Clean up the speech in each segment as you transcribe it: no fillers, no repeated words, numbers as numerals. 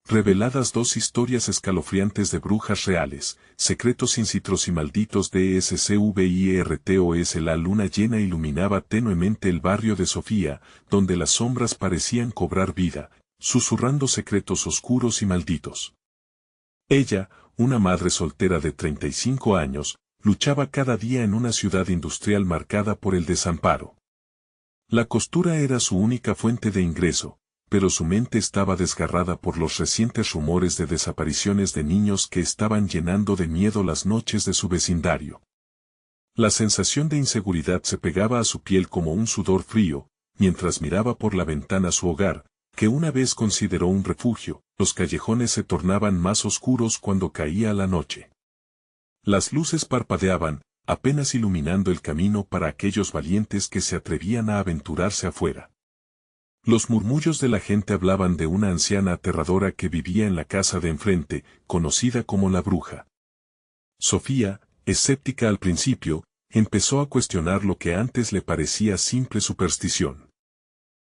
Reveladas dos historias escalofriantes de brujas reales, secretos incitros y malditos de SCVIRTOS. La luna llena iluminaba tenuemente el barrio de Sofía, donde las sombras parecían cobrar vida, susurrando secretos oscuros y malditos. Ella, una madre soltera de 35 años, luchaba cada día en una ciudad industrial marcada por el desamparo. La costura era su única fuente de ingreso, pero su mente estaba desgarrada por los recientes rumores de desapariciones de niños que estaban llenando de miedo las noches de su vecindario. La sensación de inseguridad se pegaba a su piel como un sudor frío, mientras miraba por la ventana su hogar, que una vez consideró un refugio. Los callejones se tornaban más oscuros cuando caía la noche. Las luces parpadeaban, apenas iluminando el camino para aquellos valientes que se atrevían a aventurarse afuera. Los murmullos de la gente hablaban de una anciana aterradora que vivía en la casa de enfrente, conocida como la bruja. Sofía, escéptica al principio, empezó a cuestionar lo que antes le parecía simple superstición.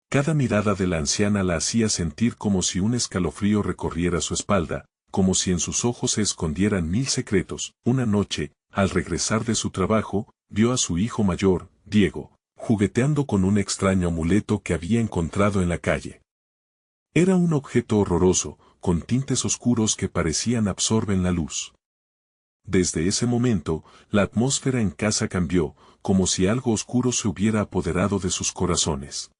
Cada mirada de la anciana la hacía sentir como si un escalofrío recorriera su espalda, como si en sus ojos se escondieran mil secretos. Una noche, al regresar de su trabajo, vio a su hijo mayor, Diego, jugueteando con un extraño amuleto que había encontrado en la calle. Era un objeto horroroso, con tintes oscuros que parecían absorber la luz. Desde ese momento, la atmósfera en casa cambió, como si algo oscuro se hubiera apoderado de sus corazones.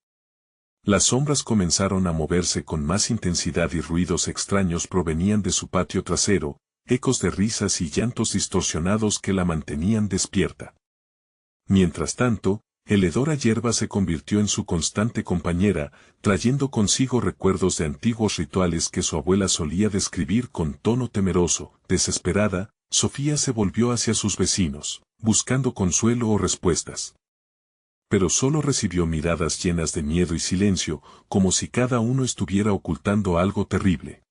Las sombras comenzaron a moverse con más intensidad y ruidos extraños provenían de su patio trasero, ecos de risas y llantos distorsionados que la mantenían despierta. Mientras tanto, el hedor a hierba se convirtió en su constante compañera, trayendo consigo recuerdos de antiguos rituales que su abuela solía describir con tono temeroso. Desesperada, Sofía se volvió hacia sus vecinos, buscando consuelo o respuestas. Pero solo recibió miradas llenas de miedo y silencio, como si cada uno estuviera ocultando algo terrible.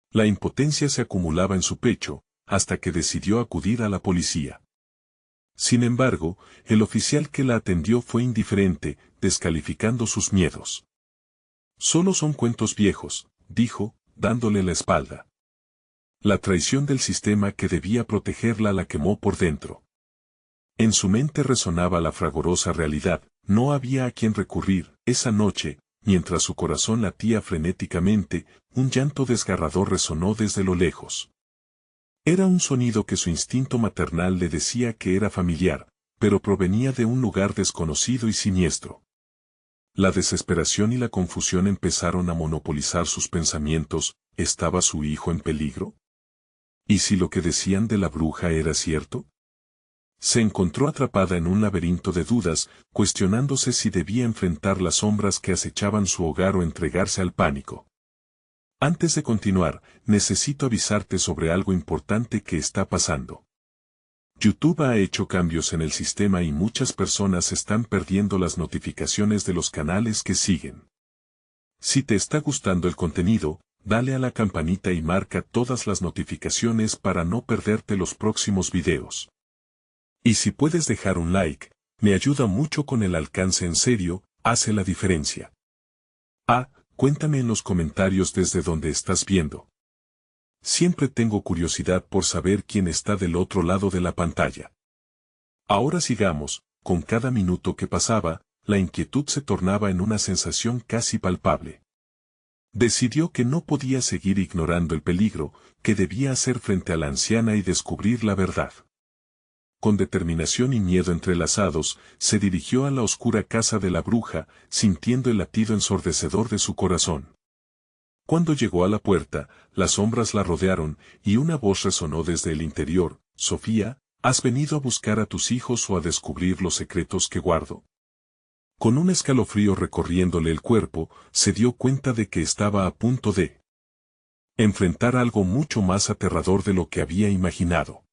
La impotencia se acumulaba en su pecho, hasta que decidió acudir a la policía. Sin embargo, el oficial que la atendió fue indiferente, descalificando sus miedos. Solo son cuentos viejos, dijo, dándole la espalda. La traición del sistema que debía protegerla la quemó por dentro. En su mente resonaba la fragorosa realidad, no había a quien recurrir. Esa noche, mientras su corazón latía frenéticamente, un llanto desgarrador resonó desde lo lejos. Era un sonido que su instinto maternal le decía que era familiar, pero provenía de un lugar desconocido y siniestro. La desesperación y la confusión empezaron a monopolizar sus pensamientos. ¿Estaba su hijo en peligro? ¿Y si lo que decían de la bruja era cierto? Se encontró atrapada en un laberinto de dudas, cuestionándose si debía enfrentar las sombras que acechaban su hogar o entregarse al pánico. Antes de continuar, necesito avisarte sobre algo importante que está pasando. YouTube ha hecho cambios en el sistema y muchas personas están perdiendo las notificaciones de los canales que siguen. Si te está gustando el contenido, dale a la campanita y marca todas las notificaciones para no perderte los próximos videos. Y si puedes dejar un like, me ayuda mucho con el alcance. En serio, hace la diferencia. Cuéntame en los comentarios desde donde estás viendo. Siempre tengo curiosidad por saber quién está del otro lado de la pantalla. Ahora sigamos, con cada minuto que pasaba, la inquietud se tornaba en una sensación casi palpable. Decidió que no podía seguir ignorando el peligro, que debía hacer frente a la anciana y descubrir la verdad. Con determinación y miedo entrelazados, se dirigió a la oscura casa de la bruja, sintiendo el latido ensordecedor de su corazón. Cuando llegó a la puerta, las sombras la rodearon, y una voz resonó desde el interior: «Sofía, ¿has venido a buscar a tus hijos o a descubrir los secretos que guardo?». Con un escalofrío recorriéndole el cuerpo, se dio cuenta de que estaba a punto de enfrentar algo mucho más aterrador de lo que había imaginado.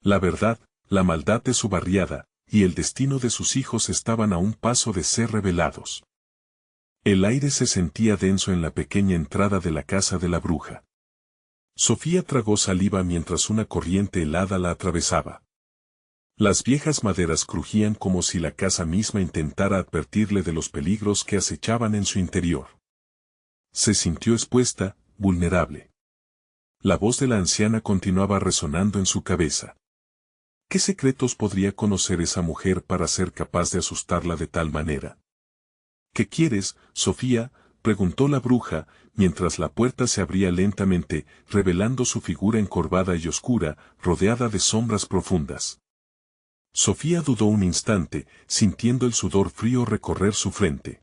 La verdad, la maldad de su barriada, y el destino de sus hijos estaban a un paso de ser revelados. El aire se sentía denso en la pequeña entrada de la casa de la bruja. Sofía tragó saliva mientras una corriente helada la atravesaba. Las viejas maderas crujían como si la casa misma intentara advertirle de los peligros que acechaban en su interior. Se sintió expuesta, vulnerable. La voz de la anciana continuaba resonando en su cabeza. ¿Qué secretos podría conocer esa mujer para ser capaz de asustarla de tal manera? ¿Qué quieres, Sofía?, preguntó la bruja, mientras la puerta se abría lentamente, revelando su figura encorvada y oscura, rodeada de sombras profundas. Sofía dudó un instante, sintiendo el sudor frío recorrer su frente.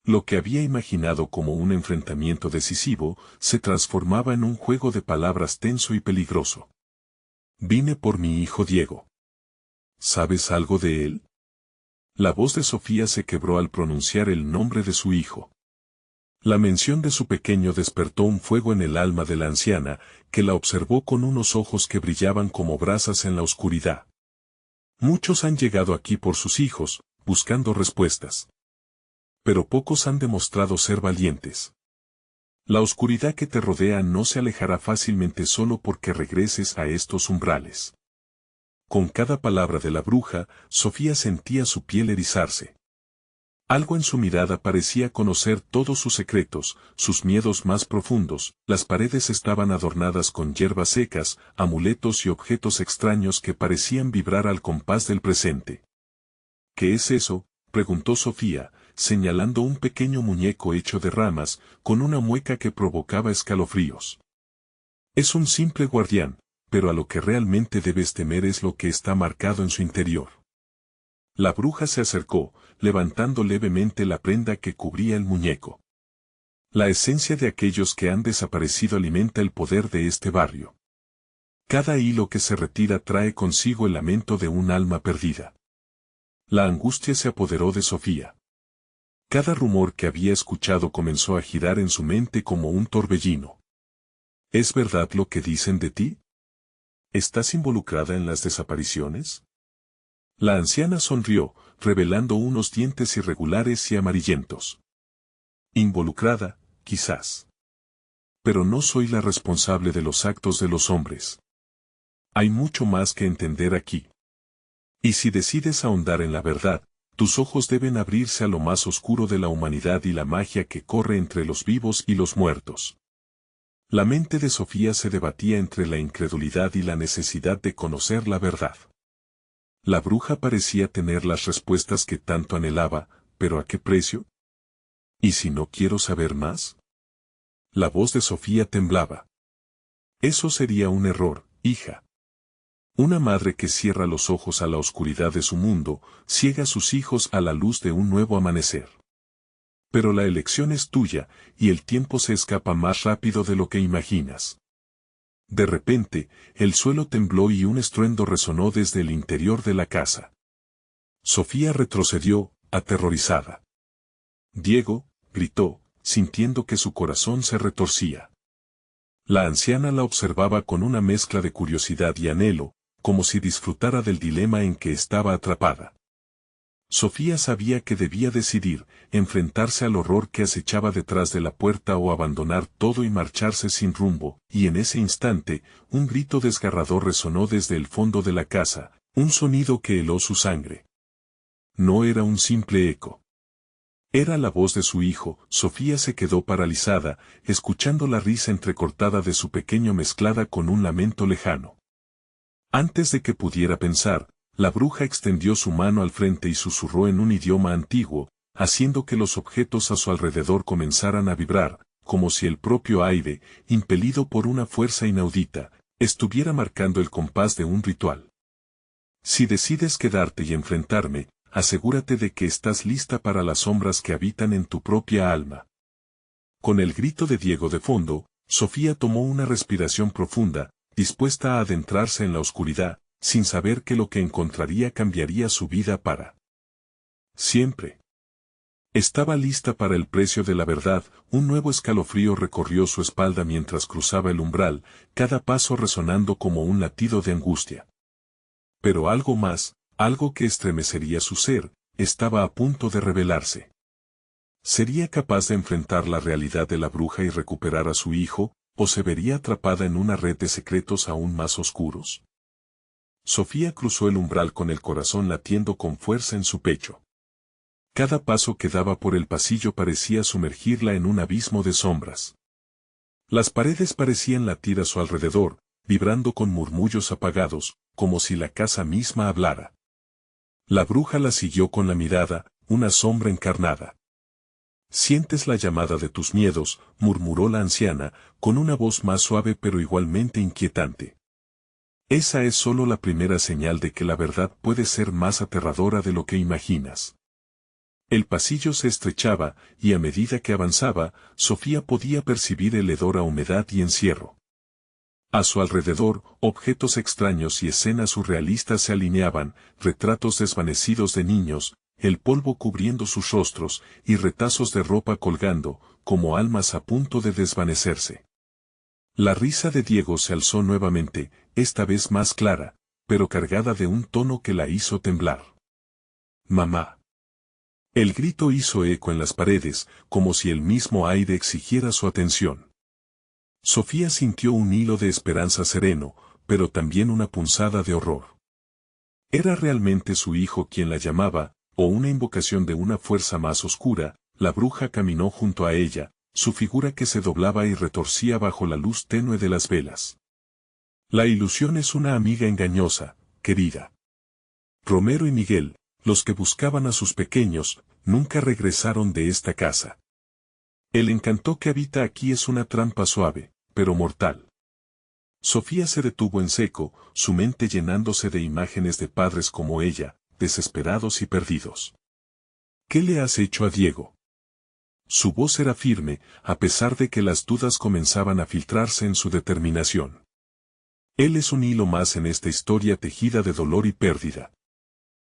Lo que había imaginado como un enfrentamiento decisivo, se transformaba en un juego de palabras tenso y peligroso. Vine por mi hijo Diego. ¿Sabes algo de él? La voz de Sofía se quebró al pronunciar el nombre de su hijo. La mención de su pequeño despertó un fuego en el alma de la anciana, que la observó con unos ojos que brillaban como brasas en la oscuridad. Muchos han llegado aquí por sus hijos, buscando respuestas. Pero pocos han demostrado ser valientes. La oscuridad que te rodea no se alejará fácilmente solo porque regreses a estos umbrales. Con cada palabra de la bruja, Sofía sentía su piel erizarse. Algo en su mirada parecía conocer todos sus secretos, sus miedos más profundos. Las paredes estaban adornadas con hierbas secas, amuletos y objetos extraños que parecían vibrar al compás del presente. ¿Qué es eso?, preguntó Sofía, señalando un pequeño muñeco hecho de ramas, con una mueca que provocaba escalofríos. Es un simple guardián, pero a lo que realmente debes temer es lo que está marcado en su interior. La bruja se acercó, levantando levemente la prenda que cubría el muñeco. La esencia de aquellos que han desaparecido alimenta el poder de este barrio. Cada hilo que se retira trae consigo el lamento de un alma perdida. La angustia se apoderó de Sofía. Cada rumor que había escuchado comenzó a girar en su mente como un torbellino. ¿Es verdad lo que dicen de ti? ¿Estás involucrada en las desapariciones? La anciana sonrió, revelando unos dientes irregulares y amarillentos. Involucrada, quizás. Pero no soy la responsable de los actos de los hombres. Hay mucho más que entender aquí. Y si decides ahondar en la verdad, tus ojos deben abrirse a lo más oscuro de la humanidad y la magia que corre entre los vivos y los muertos. La mente de Sofía se debatía entre la incredulidad y la necesidad de conocer la verdad. La bruja parecía tener las respuestas que tanto anhelaba, pero ¿a qué precio? ¿Y si no quiero saber más? La voz de Sofía temblaba. Eso sería un error, hija. Una madre que cierra los ojos a la oscuridad de su mundo, ciega a sus hijos a la luz de un nuevo amanecer. Pero la elección es tuya, y el tiempo se escapa más rápido de lo que imaginas. De repente, el suelo tembló y un estruendo resonó desde el interior de la casa. Sofía retrocedió, aterrorizada. Diego, gritó, sintiendo que su corazón se retorcía. La anciana la observaba con una mezcla de curiosidad y anhelo, como si disfrutara del dilema en que estaba atrapada. Sofía sabía que debía decidir, enfrentarse al horror que acechaba detrás de la puerta o abandonar todo y marcharse sin rumbo, y en ese instante, un grito desgarrador resonó desde el fondo de la casa, un sonido que heló su sangre. No era un simple eco. Era la voz de su hijo. Sofía se quedó paralizada, escuchando la risa entrecortada de su pequeño mezclada con un lamento lejano. Antes de que pudiera pensar, la bruja extendió su mano al frente y susurró en un idioma antiguo, haciendo que los objetos a su alrededor comenzaran a vibrar, como si el propio aire, impelido por una fuerza inaudita, estuviera marcando el compás de un ritual. Si decides quedarte y enfrentarme, asegúrate de que estás lista para las sombras que habitan en tu propia alma. Con el grito de Diego de fondo, Sofía tomó una respiración profunda, dispuesta a adentrarse en la oscuridad, sin saber que lo que encontraría cambiaría su vida para siempre. Estaba lista para el precio de la verdad. Un nuevo escalofrío recorrió su espalda mientras cruzaba el umbral, cada paso resonando como un latido de angustia. Pero algo más, algo que estremecería su ser, estaba a punto de revelarse. ¿Sería capaz de enfrentar la realidad de la bruja y recuperar a su hijo, o se vería atrapada en una red de secretos aún más oscuros? Sofía cruzó el umbral con el corazón latiendo con fuerza en su pecho. Cada paso que daba por el pasillo parecía sumergirla en un abismo de sombras. Las paredes parecían latir a su alrededor, vibrando con murmullos apagados, como si la casa misma hablara. La bruja la siguió con la mirada, una sombra encarnada. «Sientes la llamada de tus miedos», murmuró la anciana, con una voz más suave pero igualmente inquietante. «Esa es solo la primera señal de que la verdad puede ser más aterradora de lo que imaginas». El pasillo se estrechaba, y a medida que avanzaba, Sofía podía percibir el hedor a humedad y encierro. A su alrededor, objetos extraños y escenas surrealistas se alineaban, retratos desvanecidos de niños, el polvo cubriendo sus rostros, y retazos de ropa colgando, como almas a punto de desvanecerse. La risa de Diego se alzó nuevamente, esta vez más clara, pero cargada de un tono que la hizo temblar. «Mamá». El grito hizo eco en las paredes, como si el mismo aire exigiera su atención. Sofía sintió un hilo de esperanza sereno, pero también una punzada de horror. ¿Era realmente su hijo quien la llamaba, o una invocación de una fuerza más oscura? La bruja caminó junto a ella, su figura que se doblaba y retorcía bajo la luz tenue de las velas. «La ilusión es una amiga engañosa, querida». Romero y Miguel, los que buscaban a sus pequeños, nunca regresaron de esta casa. El encanto que habita aquí es una trampa suave, pero mortal. Sofía se detuvo en seco, su mente llenándose de imágenes de padres como ella, desesperados y perdidos. «¿Qué le has hecho a Diego?». Su voz era firme, a pesar de que las dudas comenzaban a filtrarse en su determinación. «Él es un hilo más en esta historia tejida de dolor y pérdida».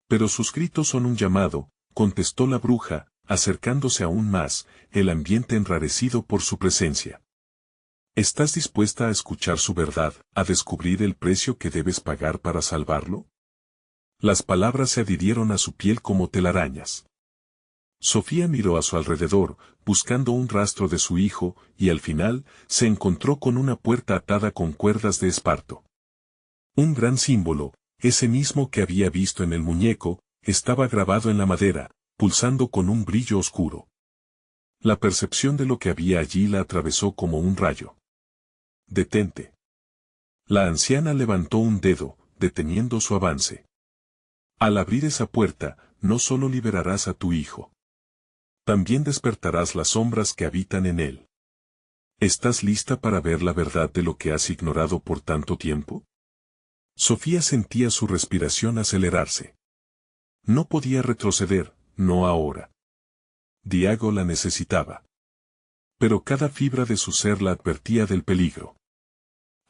«Pero sus gritos son un llamado», contestó la bruja, acercándose aún más, el ambiente enrarecido por su presencia. «¿Estás dispuesta a escuchar su verdad, a descubrir el precio que debes pagar para salvarlo?». Las palabras se adhirieron a su piel como telarañas. Sofía miró a su alrededor, buscando un rastro de su hijo, y al final, se encontró con una puerta atada con cuerdas de esparto. Un gran símbolo, ese mismo que había visto en el muñeco, estaba grabado en la madera, pulsando con un brillo oscuro. La percepción de lo que había allí la atravesó como un rayo. «Detente». La anciana levantó un dedo, deteniendo su avance. «Al abrir esa puerta, no solo liberarás a tu hijo. También despertarás las sombras que habitan en él. ¿Estás lista para ver la verdad de lo que has ignorado por tanto tiempo?». Sofía sentía su respiración acelerarse. No podía retroceder, no ahora. Diego la necesitaba. Pero cada fibra de su ser la advertía del peligro.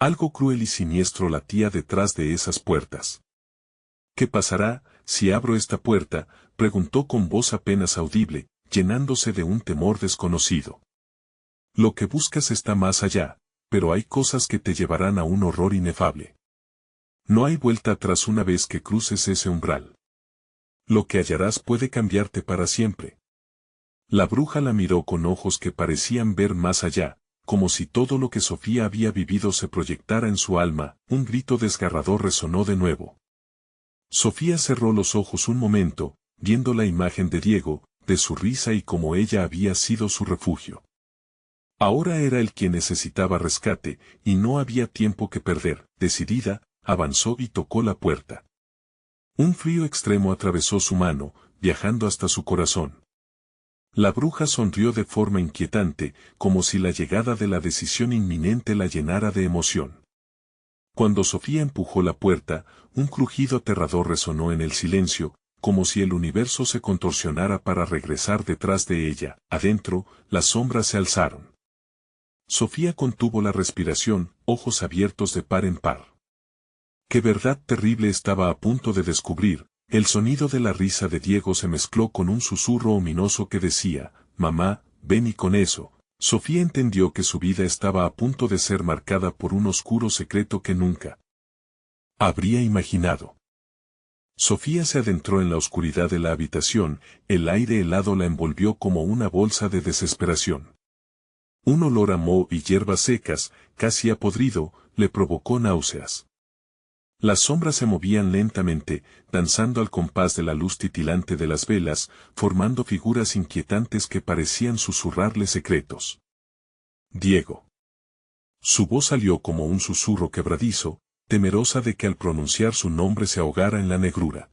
Algo cruel y siniestro latía detrás de esas puertas. «¿Qué pasará, si abro esta puerta?», preguntó con voz apenas audible, llenándose de un temor desconocido. «Lo que buscas está más allá, pero hay cosas que te llevarán a un horror inefable. No hay vuelta atrás una vez que cruces ese umbral. Lo que hallarás puede cambiarte para siempre». La bruja la miró con ojos que parecían ver más allá, como si todo lo que Sofía había vivido se proyectara en su alma. Un grito desgarrador resonó de nuevo. Sofía cerró los ojos un momento, viendo la imagen de Diego, de su risa y cómo ella había sido su refugio. Ahora era él quien necesitaba rescate, y no había tiempo que perder. Decidida, avanzó y tocó la puerta. Un frío extremo atravesó su mano, viajando hasta su corazón. La bruja sonrió de forma inquietante, como si la llegada de la decisión inminente la llenara de emoción. Cuando Sofía empujó la puerta, un crujido aterrador resonó en el silencio, como si el universo se contorsionara para regresar detrás de ella. Adentro, las sombras se alzaron. Sofía contuvo la respiración, ojos abiertos de par en par. Qué verdad terrible estaba a punto de descubrir. El sonido de la risa de Diego se mezcló con un susurro ominoso que decía: «Mamá, ven», y con eso, Sofía entendió que su vida estaba a punto de ser marcada por un oscuro secreto que nunca habría imaginado. Sofía se adentró en la oscuridad de la habitación, el aire helado la envolvió como una bolsa de desesperación. Un olor a moho y hierbas secas, casi a podrido, le provocó náuseas. Las sombras se movían lentamente, danzando al compás de la luz titilante de las velas, formando figuras inquietantes que parecían susurrarle secretos. «Diego». Su voz salió como un susurro quebradizo, temerosa de que al pronunciar su nombre se ahogara en la negrura.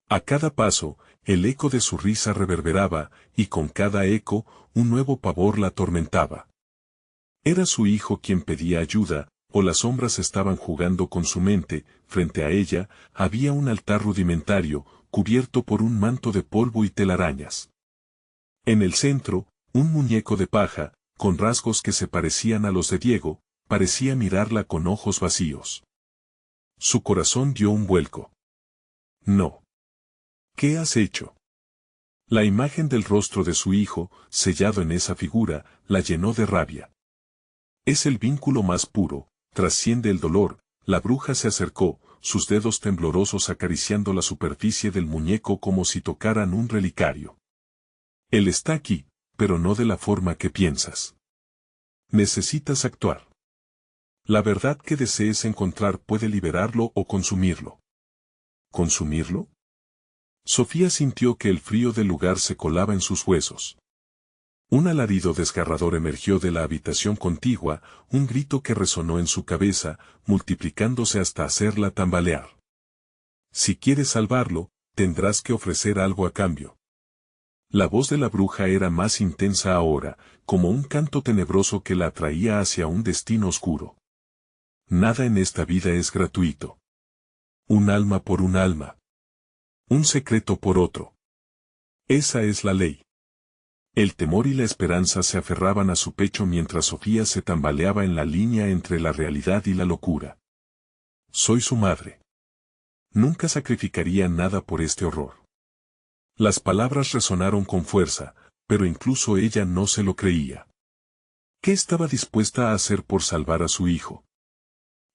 A cada paso, el eco de su risa reverberaba, y con cada eco, un nuevo pavor la atormentaba. Era su hijo quien pedía ayuda, o las sombras estaban jugando con su mente. Frente a ella, había un altar rudimentario, cubierto por un manto de polvo y telarañas. En el centro, un muñeco de paja, con rasgos que se parecían a los de Diego, parecía mirarla con ojos vacíos. Su corazón dio un vuelco. No. ¿Qué has hecho? La imagen del rostro de su hijo, sellado en esa figura, la llenó de rabia. Es el vínculo más puro, trasciende el dolor. La bruja se acercó, sus dedos temblorosos acariciando la superficie del muñeco como si tocaran un relicario. Él está aquí, pero no de la forma que piensas. Necesitas actuar. La verdad que desees encontrar puede liberarlo o consumirlo. ¿Consumirlo? Sofía sintió que el frío del lugar se colaba en sus huesos. Un alarido desgarrador emergió de la habitación contigua, un grito que resonó en su cabeza, multiplicándose hasta hacerla tambalear. Si quieres salvarlo, tendrás que ofrecer algo a cambio. La voz de la bruja era más intensa ahora, como un canto tenebroso que la atraía hacia un destino oscuro. Nada en esta vida es gratuito. Un alma por un alma. Un secreto por otro. Esa es la ley. El temor y la esperanza se aferraban a su pecho mientras Sofía se tambaleaba en la línea entre la realidad y la locura. Soy su madre. Nunca sacrificaría nada por este horror. Las palabras resonaron con fuerza, pero incluso ella no se lo creía. ¿Qué estaba dispuesta a hacer por salvar a su hijo?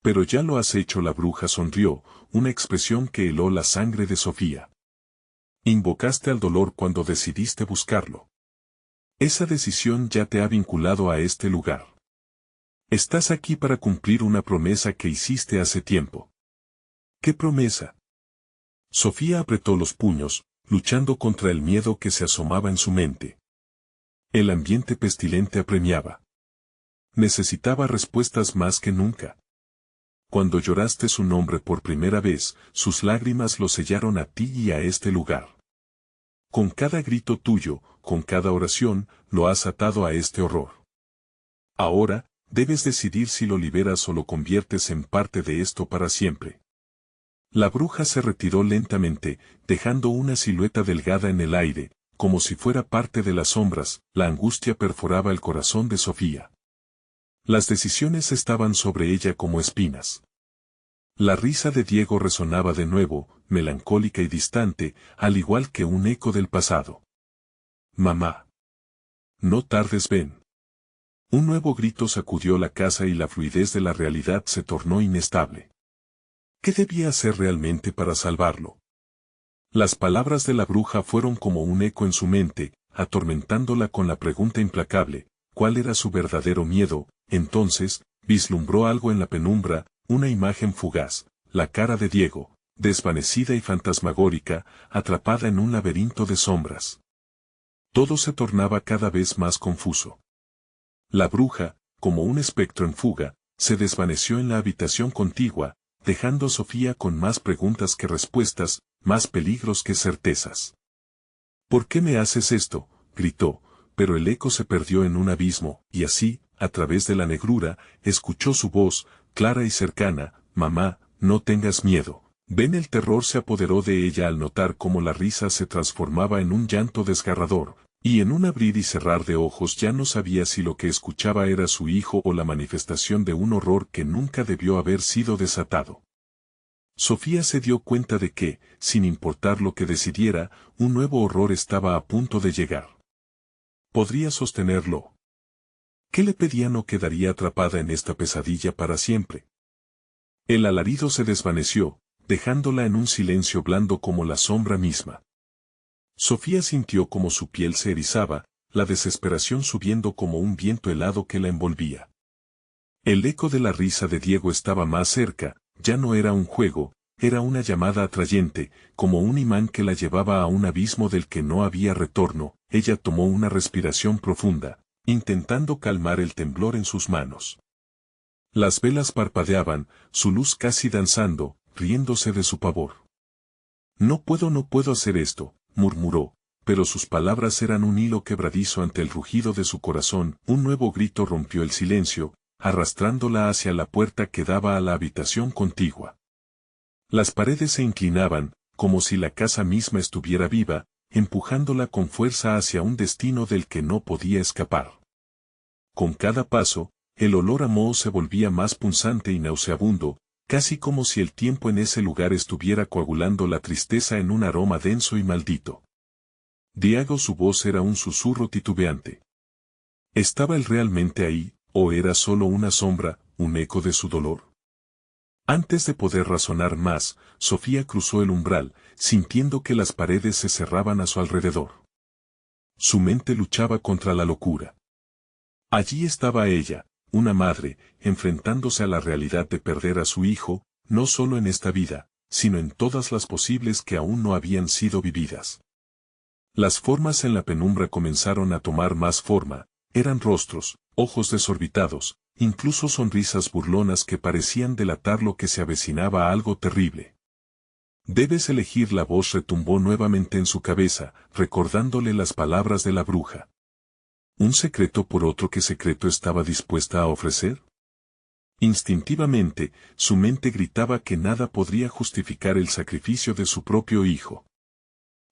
Pero ya lo has hecho. La bruja sonrió, una expresión que heló la sangre de Sofía. Invocaste al dolor cuando decidiste buscarlo. Esa decisión ya te ha vinculado a este lugar. Estás aquí para cumplir una promesa que hiciste hace tiempo. ¿Qué promesa? Sofía apretó los puños, luchando contra el miedo que se asomaba en su mente. El ambiente pestilente apremiaba. Necesitaba respuestas más que nunca. Cuando lloraste su nombre por primera vez, sus lágrimas lo sellaron a ti y a este lugar. Con cada grito tuyo, con cada oración, lo has atado a este horror. Ahora, debes decidir si lo liberas o lo conviertes en parte de esto para siempre. La bruja se retiró lentamente, dejando una silueta delgada en el aire, como si fuera parte de las sombras. La angustia perforaba el corazón de Sofía. Las decisiones estaban sobre ella como espinas. La risa de Diego resonaba de nuevo, melancólica y distante, al igual que un eco del pasado. Mamá. No tardes, ven. Un nuevo grito sacudió la casa y la fluidez de la realidad se tornó inestable. ¿Qué debía hacer realmente para salvarlo? Las palabras de la bruja fueron como un eco en su mente, atormentándola con la pregunta implacable, ¿cuál era su verdadero miedo? Entonces, vislumbró algo en la penumbra, una imagen fugaz, la cara de Diego, desvanecida y fantasmagórica, atrapada en un laberinto de sombras. Todo se tornaba cada vez más confuso. La bruja, como un espectro en fuga, se desvaneció en la habitación contigua, dejando a Sofía con más preguntas que respuestas, más peligros que certezas. ¿Por qué me haces esto?, gritó, pero el eco se perdió en un abismo, y así, a través de la negrura, escuchó su voz, clara y cercana, mamá, no tengas miedo. Ven. El terror se apoderó de ella al notar cómo la risa se transformaba en un llanto desgarrador, y en un abrir y cerrar de ojos ya no sabía si lo que escuchaba era su hijo o la manifestación de un horror que nunca debió haber sido desatado. Sofía se dio cuenta de que, sin importar lo que decidiera, un nuevo horror estaba a punto de llegar. ¿Podría sostenerlo? ¿Qué le pedían o quedaría atrapada en esta pesadilla para siempre? El alarido se desvaneció, dejándola en un silencio blando como la sombra misma. Sofía sintió como su piel se erizaba, la desesperación subiendo como un viento helado que la envolvía. El eco de la risa de Diego estaba más cerca, ya no era un juego, era una llamada atrayente, como un imán que la llevaba a un abismo del que no había retorno. Ella tomó una respiración profunda, intentando calmar el temblor en sus manos. Las velas parpadeaban, su luz casi danzando, riéndose de su pavor. No puedo hacer esto, murmuró, pero sus palabras eran un hilo quebradizo ante el rugido de su corazón. Un nuevo grito rompió el silencio, arrastrándola hacia la puerta que daba a la habitación contigua. Las paredes se inclinaban, como si la casa misma estuviera viva, empujándola con fuerza hacia un destino del que no podía escapar. Con cada paso, el olor a moho se volvía más punzante y nauseabundo, casi como si el tiempo en ese lugar estuviera coagulando la tristeza en un aroma denso y maldito. Diego, su voz era un susurro titubeante. ¿Estaba él realmente ahí, o era solo una sombra, un eco de su dolor? Antes de poder razonar más, Sofía cruzó el umbral, sintiendo que las paredes se cerraban a su alrededor. Su mente luchaba contra la locura. Allí estaba ella, una madre, enfrentándose a la realidad de perder a su hijo, no solo en esta vida, sino en todas las posibles que aún no habían sido vividas. Las formas en la penumbra comenzaron a tomar más forma, eran rostros, ojos desorbitados, incluso sonrisas burlonas que parecían delatar lo que se avecinaba a algo terrible. Debes elegir. La voz retumbó nuevamente en su cabeza, recordándole las palabras de la bruja. ¿Un secreto por otro que secreto estaba dispuesta a ofrecer? Instintivamente, su mente gritaba que nada podría justificar el sacrificio de su propio hijo.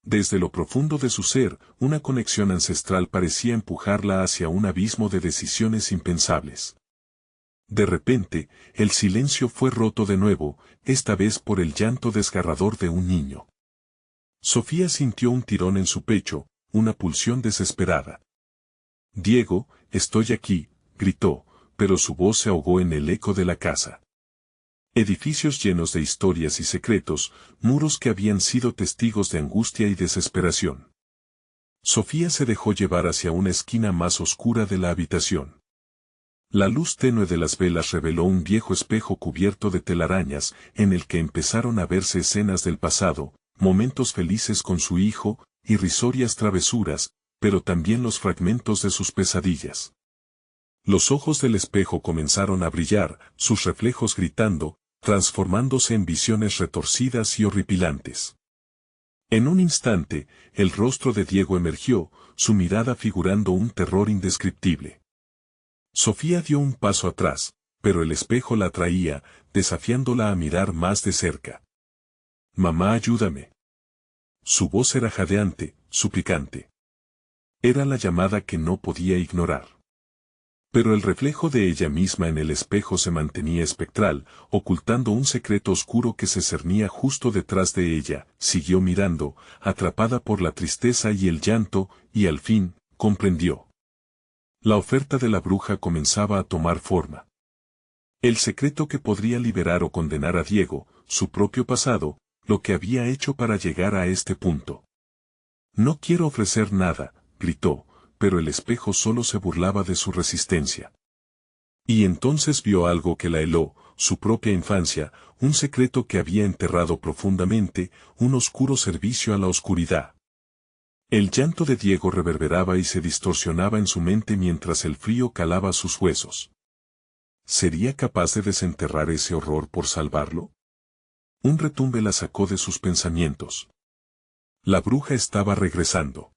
Desde lo profundo de su ser, una conexión ancestral parecía empujarla hacia un abismo de decisiones impensables. De repente, el silencio fue roto de nuevo, esta vez por el llanto desgarrador de un niño. Sofía sintió un tirón en su pecho, una pulsión desesperada. «Diego, estoy aquí», gritó, pero su voz se ahogó en el eco de la casa. Edificios llenos de historias y secretos, muros que habían sido testigos de angustia y desesperación. Sofía se dejó llevar hacia una esquina más oscura de la habitación. La luz tenue de las velas reveló un viejo espejo cubierto de telarañas, en el que empezaron a verse escenas del pasado, momentos felices con su hijo, irrisorias travesuras, pero también los fragmentos de sus pesadillas. Los ojos del espejo comenzaron a brillar, sus reflejos gritando, transformándose en visiones retorcidas y horripilantes. En un instante, el rostro de Diego emergió, su mirada figurando un terror indescriptible. Sofía dio un paso atrás, pero el espejo la atraía, desafiándola a mirar más de cerca. «Mamá, ayúdame». Su voz era jadeante, suplicante. Era la llamada que no podía ignorar. Pero el reflejo de ella misma en el espejo se mantenía espectral, ocultando un secreto oscuro que se cernía justo detrás de ella. Siguió mirando, atrapada por la tristeza y el llanto, y al fin, comprendió. La oferta de la bruja comenzaba a tomar forma. El secreto que podría liberar o condenar a Diego, su propio pasado, lo que había hecho para llegar a este punto. «No quiero ofrecer nada», gritó, pero el espejo solo se burlaba de su resistencia. Y entonces vio algo que la heló, su propia infancia, un secreto que había enterrado profundamente, un oscuro servicio a la oscuridad. El llanto de Diego reverberaba y se distorsionaba en su mente mientras el frío calaba sus huesos. ¿Sería capaz de desenterrar ese horror por salvarlo? Un retumbe la sacó de sus pensamientos. La bruja estaba regresando.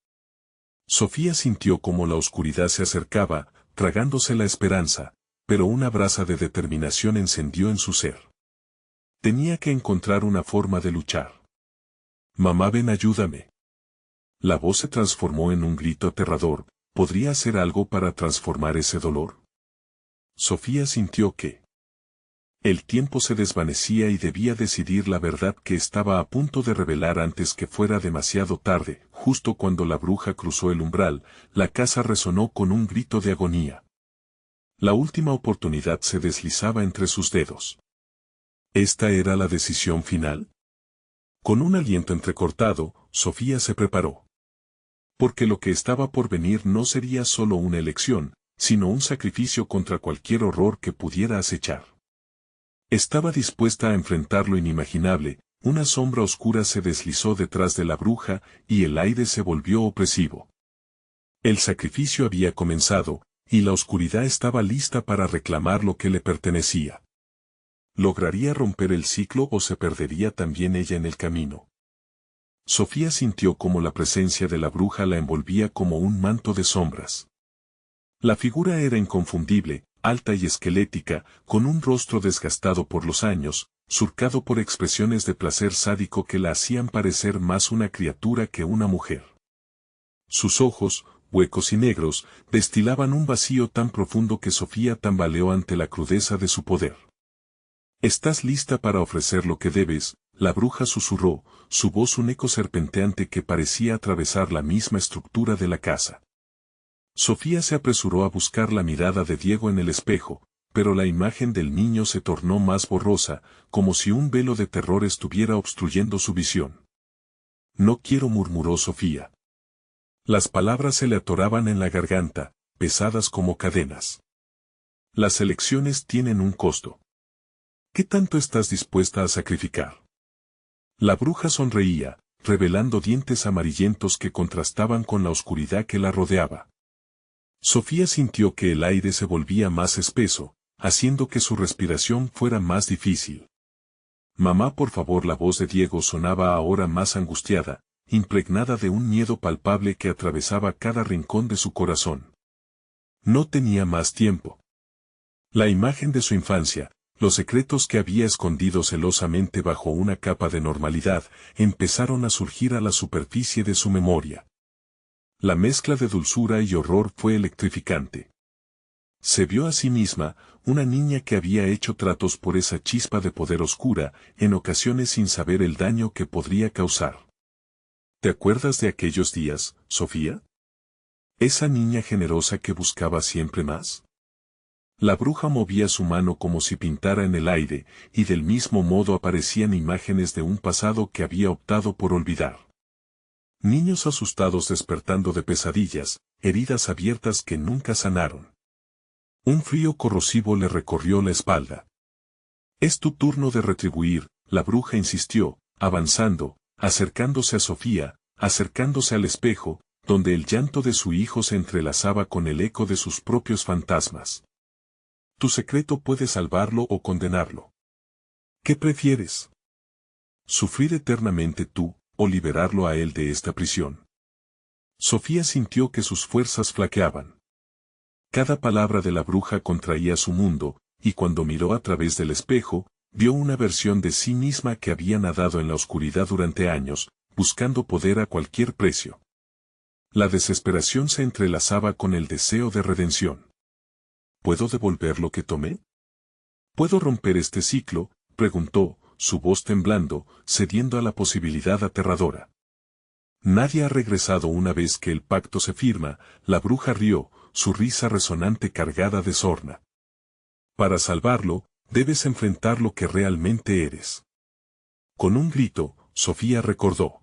Sofía sintió como la oscuridad se acercaba, tragándose la esperanza, pero una brasa de determinación encendió en su ser. Tenía que encontrar una forma de luchar. «Mamá, ven, ayúdame». La voz se transformó en un grito aterrador. ¿Podría hacer algo para transformar ese dolor? Sofía sintió que el tiempo se desvanecía y debía decidir la verdad que estaba a punto de revelar antes que fuera demasiado tarde. Justo cuando la bruja cruzó el umbral, la casa resonó con un grito de agonía. La última oportunidad se deslizaba entre sus dedos. ¿Esta era la decisión final? Con un aliento entrecortado, Sofía se preparó. Porque lo que estaba por venir no sería solo una elección, sino un sacrificio contra cualquier horror que pudiera acechar. Estaba dispuesta a enfrentar lo inimaginable. Una sombra oscura se deslizó detrás de la bruja, y el aire se volvió opresivo. El sacrificio había comenzado, y la oscuridad estaba lista para reclamar lo que le pertenecía. ¿Lograría romper el ciclo o se perdería también ella en el camino? Sofía sintió como la presencia de la bruja la envolvía como un manto de sombras. La figura era inconfundible, alta y esquelética, con un rostro desgastado por los años, surcado por expresiones de placer sádico que la hacían parecer más una criatura que una mujer. Sus ojos, huecos y negros, destilaban un vacío tan profundo que Sofía tambaleó ante la crudeza de su poder. «¿Estás lista para ofrecer lo que debes?», la bruja susurró, su voz un eco serpenteante que parecía atravesar la misma estructura de la casa. Sofía se apresuró a buscar la mirada de Diego en el espejo, pero la imagen del niño se tornó más borrosa, como si un velo de terror estuviera obstruyendo su visión. «No quiero», murmuró Sofía. Las palabras se le atoraban en la garganta, pesadas como cadenas. «Las elecciones tienen un costo. ¿Qué tanto estás dispuesta a sacrificar?». La bruja sonreía, revelando dientes amarillentos que contrastaban con la oscuridad que la rodeaba. Sofía sintió que el aire se volvía más espeso, haciendo que su respiración fuera más difícil. «Mamá, por favor». La voz de Diego sonaba ahora más angustiada, impregnada de un miedo palpable que atravesaba cada rincón de su corazón. No tenía más tiempo. La imagen de su infancia, los secretos que había escondido celosamente bajo una capa de normalidad, empezaron a surgir a la superficie de su memoria. La mezcla de dulzura y horror fue electrificante. Se vio a sí misma, una niña que había hecho tratos por esa chispa de poder oscura, en ocasiones sin saber el daño que podría causar. ¿Te acuerdas de aquellos días, Sofía? Esa niña generosa que buscaba siempre más. La bruja movía su mano como si pintara en el aire, y del mismo modo aparecían imágenes de un pasado que había optado por olvidar. Niños asustados despertando de pesadillas, heridas abiertas que nunca sanaron. Un frío corrosivo le recorrió la espalda. «Es tu turno de retribuir», la bruja insistió, avanzando, acercándose a Sofía, acercándose al espejo, donde el llanto de su hijo se entrelazaba con el eco de sus propios fantasmas. «Tu secreto puede salvarlo o condenarlo. ¿Qué prefieres? ¿Sufrir eternamente tú, o liberarlo a él de esta prisión?». Sofía sintió que sus fuerzas flaqueaban. Cada palabra de la bruja contraía su mundo, y cuando miró a través del espejo, vio una versión de sí misma que había nadado en la oscuridad durante años, buscando poder a cualquier precio. La desesperación se entrelazaba con el deseo de redención. «¿Puedo devolver lo que tomé? ¿Puedo romper este ciclo?», preguntó, su voz temblando, cediendo a la posibilidad aterradora. «Nadie ha regresado una vez que el pacto se firma», la bruja rió, su risa resonante cargada de sorna. «Para salvarlo, debes enfrentar lo que realmente eres». Con un grito, Sofía recordó.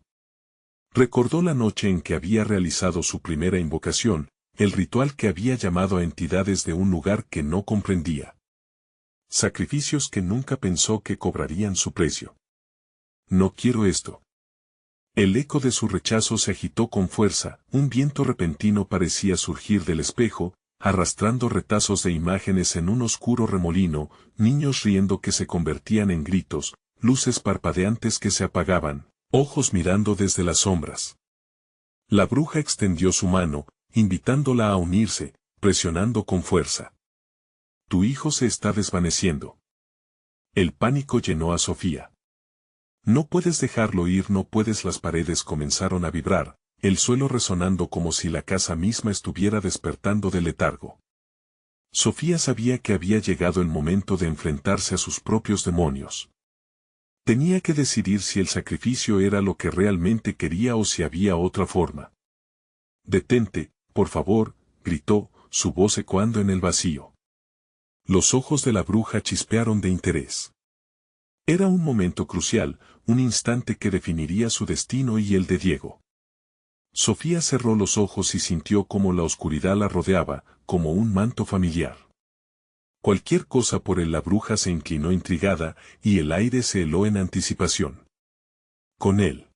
Recordó la noche en que había realizado su primera invocación, el ritual que había llamado a entidades de un lugar que no comprendía. Sacrificios que nunca pensó que cobrarían su precio. «No quiero esto». El eco de su rechazo se agitó con fuerza, un viento repentino parecía surgir del espejo, arrastrando retazos de imágenes en un oscuro remolino, niños riendo que se convertían en gritos, luces parpadeantes que se apagaban, ojos mirando desde las sombras. La bruja extendió su mano, invitándola a unirse, presionando con fuerza. «Tu hijo se está desvaneciendo». El pánico llenó a Sofía. «No puedes dejarlo ir, no puedes». Las paredes comenzaron a vibrar, el suelo resonando como si la casa misma estuviera despertando del letargo. Sofía sabía que había llegado el momento de enfrentarse a sus propios demonios. Tenía que decidir si el sacrificio era lo que realmente quería o si había otra forma. «Detente, por favor», gritó, su voz ecoando en el vacío. Los ojos de la bruja chispearon de interés. Era un momento crucial, un instante que definiría su destino y el de Diego. Sofía cerró los ojos y sintió cómo la oscuridad la rodeaba, como un manto familiar. Cualquier cosa por él. La bruja se inclinó intrigada, y el aire se heló en anticipación. Con él.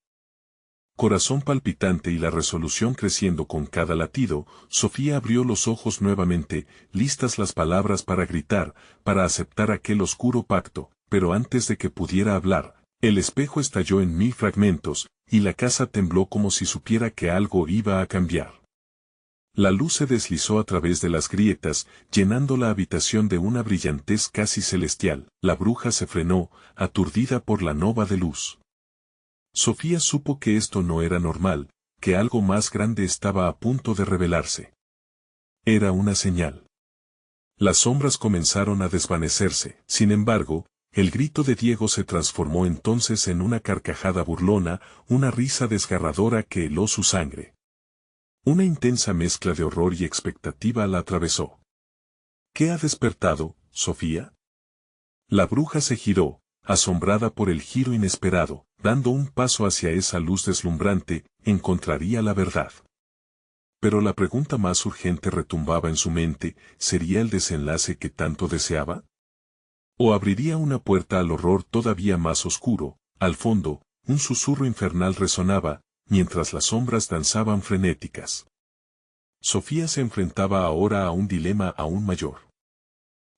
Corazón palpitante y la resolución creciendo con cada latido, Sofía abrió los ojos nuevamente, listas las palabras para gritar, para aceptar aquel oscuro pacto, pero antes de que pudiera hablar, el espejo estalló en 1000 fragmentos, y la casa tembló como si supiera que algo iba a cambiar. La luz se deslizó a través de las grietas, llenando la habitación de una brillantez casi celestial. La bruja se frenó, aturdida por la nova de luz. Sofía supo que esto no era normal, que algo más grande estaba a punto de revelarse. Era una señal. Las sombras comenzaron a desvanecerse. Sin embargo, el grito de Diego se transformó entonces en una carcajada burlona, una risa desgarradora que heló su sangre. Una intensa mezcla de horror y expectativa la atravesó. ¿Qué ha despertado, Sofía? La bruja se giró, asombrada por el giro inesperado, dando un paso hacia esa luz deslumbrante, encontraría la verdad. Pero la pregunta más urgente retumbaba en su mente, ¿sería el desenlace que tanto deseaba? ¿O abriría una puerta al horror todavía más oscuro? Al fondo, un susurro infernal resonaba, mientras las sombras danzaban frenéticas. Sofía se enfrentaba ahora a un dilema aún mayor.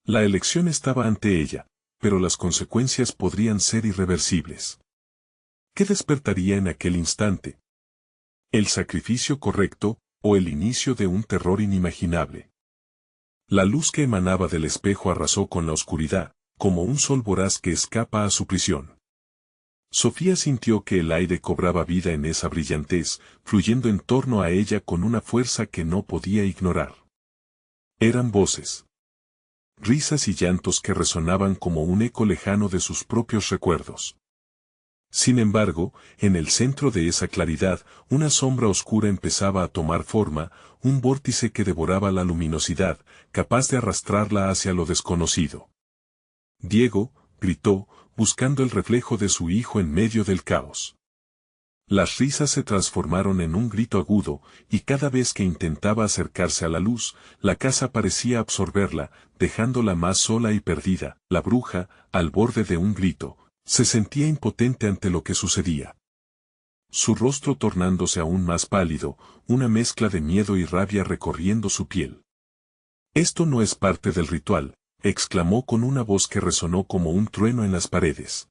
La elección estaba ante ella, pero las consecuencias podrían ser irreversibles. ¿Qué despertaría en aquel instante? ¿El sacrificio correcto, o el inicio de un terror inimaginable? La luz que emanaba del espejo arrasó con la oscuridad, como un sol voraz que escapa a su prisión. Sofía sintió que el aire cobraba vida en esa brillantez, fluyendo en torno a ella con una fuerza que no podía ignorar. Eran voces. Risas y llantos que resonaban como un eco lejano de sus propios recuerdos. Sin embargo, en el centro de esa claridad, una sombra oscura empezaba a tomar forma, un vórtice que devoraba la luminosidad, capaz de arrastrarla hacia lo desconocido. Diego, gritó, buscando el reflejo de su hijo en medio del caos. Las risas se transformaron en un grito agudo, y cada vez que intentaba acercarse a la luz, la casa parecía absorberla, dejándola más sola y perdida. La bruja, al borde de un grito, se sentía impotente ante lo que sucedía. Su rostro tornándose aún más pálido, una mezcla de miedo y rabia recorriendo su piel. «Esto no es parte del ritual», exclamó con una voz que resonó como un trueno en las paredes.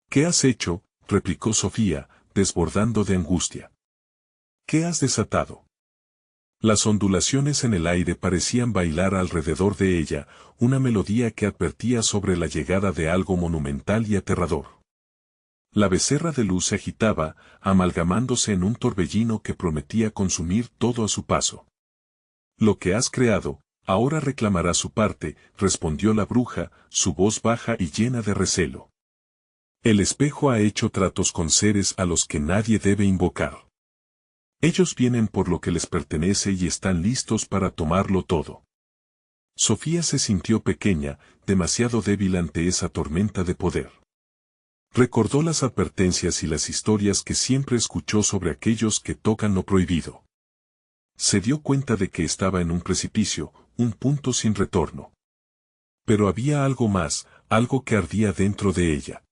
«¿Qué has hecho?», replicó Sofía, desbordando de angustia. «¿Qué has desatado?». Las ondulaciones en el aire parecían bailar alrededor de ella, una melodía que advertía sobre la llegada de algo monumental y aterrador. La becerra de luz se agitaba, amalgamándose en un torbellino que prometía consumir todo a su paso. «Lo que has creado, ahora reclamará su parte», respondió la bruja, su voz baja y llena de recelo. «El espejo ha hecho tratos con seres a los que nadie debe invocar. Ellos vienen por lo que les pertenece y están listos para tomarlo todo». Sofía se sintió pequeña, demasiado débil ante esa tormenta de poder. Recordó las advertencias y las historias que siempre escuchó sobre aquellos que tocan lo prohibido. Se dio cuenta de que estaba en un precipicio, un punto sin retorno. Pero había algo más, algo que ardía dentro de ella.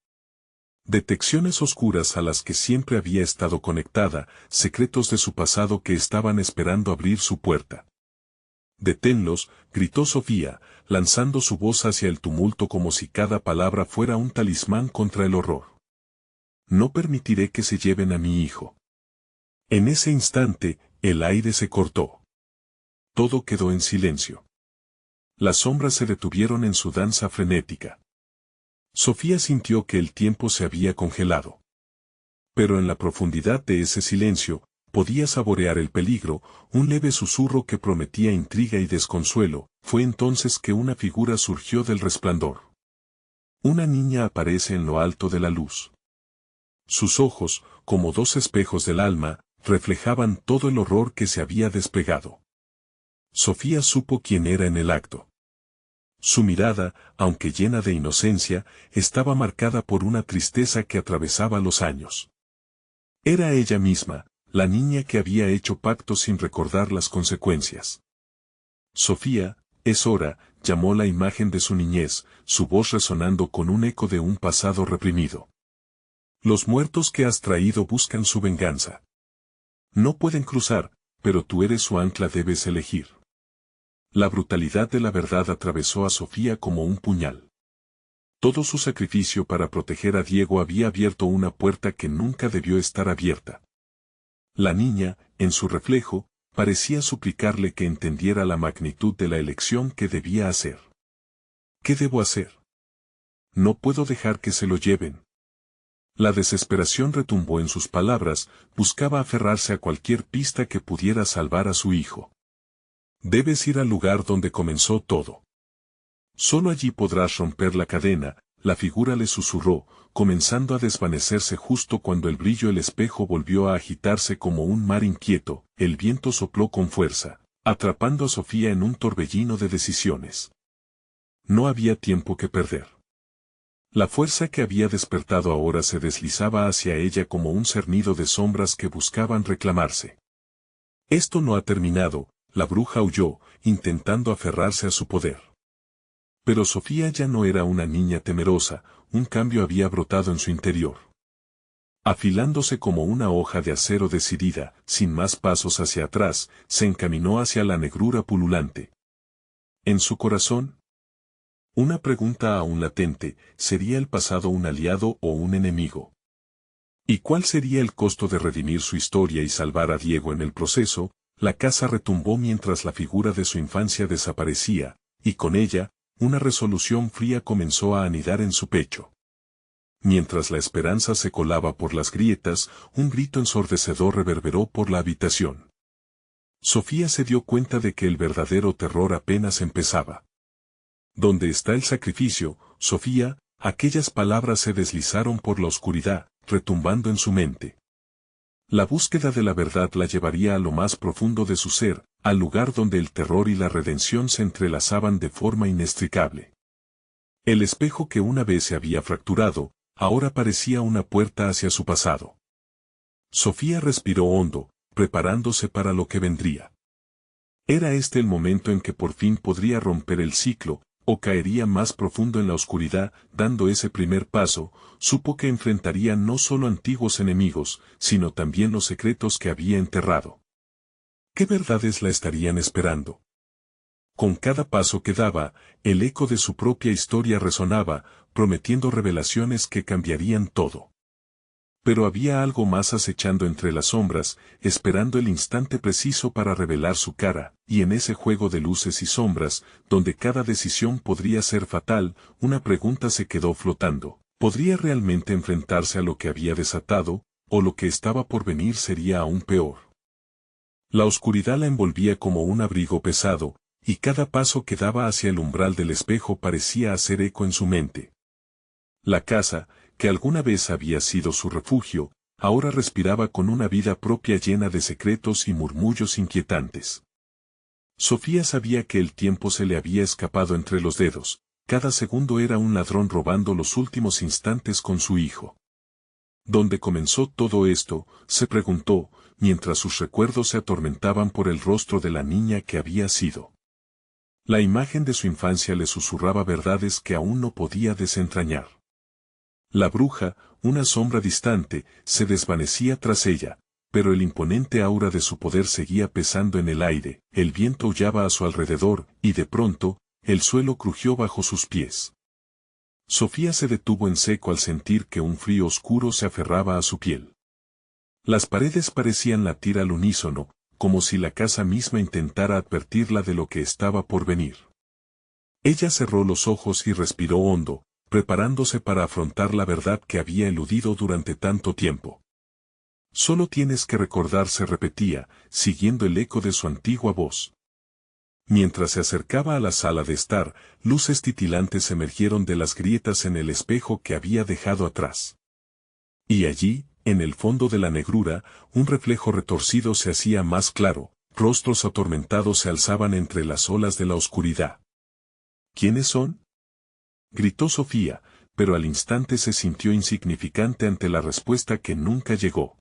Detecciones oscuras a las que siempre había estado conectada, secretos de su pasado que estaban esperando abrir su puerta. «Deténlos», gritó Sofía, lanzando su voz hacia el tumulto como si cada palabra fuera un talismán contra el horror. «No permitiré que se lleven a mi hijo». En ese instante, el aire se cortó. Todo quedó en silencio. Las sombras se detuvieron en su danza frenética. Sofía sintió que el tiempo se había congelado. Pero en la profundidad de ese silencio, podía saborear el peligro, un leve susurro que prometía intriga y desconsuelo. Fue entonces que una figura surgió del resplandor. Una niña aparece en lo alto de la luz. Sus ojos, como dos espejos del alma, reflejaban todo el horror que se había desplegado. Sofía supo quién era en el acto. Su mirada, aunque llena de inocencia, estaba marcada por una tristeza que atravesaba los años. Era ella misma, la niña que había hecho pactos sin recordar las consecuencias. «Sofía, es hora», llamó la imagen de su niñez, su voz resonando con un eco de un pasado reprimido. Los muertos que has traído buscan su venganza. No pueden cruzar, pero tú eres su ancla, debes elegir. La brutalidad de la verdad atravesó a Sofía como un puñal. Todo su sacrificio para proteger a Diego había abierto una puerta que nunca debió estar abierta. La niña, en su reflejo, parecía suplicarle que entendiera la magnitud de la elección que debía hacer. ¿Qué debo hacer? No puedo dejar que se lo lleven. La desesperación retumbó en sus palabras, buscaba aferrarse a cualquier pista que pudiera salvar a su hijo. Debes ir al lugar donde comenzó todo. Solo allí podrás romper la cadena, la figura le susurró, comenzando a desvanecerse justo cuando el brillo del espejo volvió a agitarse como un mar inquieto. El viento sopló con fuerza, atrapando a Sofía en un torbellino de decisiones. No había tiempo que perder. La fuerza que había despertado ahora se deslizaba hacia ella como un cernido de sombras que buscaban reclamarse. Esto no ha terminado, la bruja aulló, intentando aferrarse a su poder. Pero Sofía ya no era una niña temerosa, un cambio había brotado en su interior. Afilándose como una hoja de acero decidida, sin más pasos hacia atrás, se encaminó hacia la negrura pululante. En su corazón, una pregunta aún latente: ¿sería el pasado un aliado o un enemigo? ¿Y cuál sería el costo de redimir su historia y salvar a Diego en el proceso? La casa retumbó mientras la figura de su infancia desaparecía, y con ella, una resolución fría comenzó a anidar en su pecho. Mientras la esperanza se colaba por las grietas, un grito ensordecedor reverberó por la habitación. Sofía se dio cuenta de que el verdadero terror apenas empezaba. ¿Dónde está el sacrificio, Sofía? Aquellas palabras se deslizaron por la oscuridad, retumbando en su mente. La búsqueda de la verdad la llevaría a lo más profundo de su ser, al lugar donde el terror y la redención se entrelazaban de forma inextricable. El espejo que una vez se había fracturado, ahora parecía una puerta hacia su pasado. Sofía respiró hondo, preparándose para lo que vendría. Era este el momento en que por fin podría romper el ciclo, o caería más profundo en la oscuridad. Dando ese primer paso, supo que enfrentaría no solo antiguos enemigos, sino también los secretos que había enterrado. ¿Qué verdades la estarían esperando? Con cada paso que daba, el eco de su propia historia resonaba, prometiendo revelaciones que cambiarían todo. Pero había algo más acechando entre las sombras, esperando el instante preciso para revelar su cara, y en ese juego de luces y sombras, donde cada decisión podría ser fatal, una pregunta se quedó flotando: ¿podría realmente enfrentarse a lo que había desatado, o lo que estaba por venir sería aún peor? La oscuridad la envolvía como un abrigo pesado, y cada paso que daba hacia el umbral del espejo parecía hacer eco en su mente. La casa, que alguna vez había sido su refugio, ahora respiraba con una vida propia llena de secretos y murmullos inquietantes. Sofía sabía que el tiempo se le había escapado entre los dedos, cada segundo era un ladrón robando los últimos instantes con su hijo. ¿Dónde comenzó todo esto?, se preguntó, mientras sus recuerdos se atormentaban por el rostro de la niña que había sido. La imagen de su infancia le susurraba verdades que aún no podía desentrañar. La bruja, una sombra distante, se desvanecía tras ella, pero el imponente aura de su poder seguía pesando en el aire. El viento aullaba a su alrededor, y de pronto, el suelo crujió bajo sus pies. Sofía se detuvo en seco al sentir que un frío oscuro se aferraba a su piel. Las paredes parecían latir al unísono, como si la casa misma intentara advertirla de lo que estaba por venir. Ella cerró los ojos y respiró hondo, preparándose para afrontar la verdad que había eludido durante tanto tiempo. Solo tienes que recordar, se repetía, siguiendo el eco de su antigua voz. Mientras se acercaba a la sala de estar, luces titilantes emergieron de las grietas en el espejo que había dejado atrás. Y allí, en el fondo de la negrura, un reflejo retorcido se hacía más claro, rostros atormentados se alzaban entre las olas de la oscuridad. ¿Quiénes son?, gritó Sofía, pero al instante se sintió insignificante ante la respuesta que nunca llegó.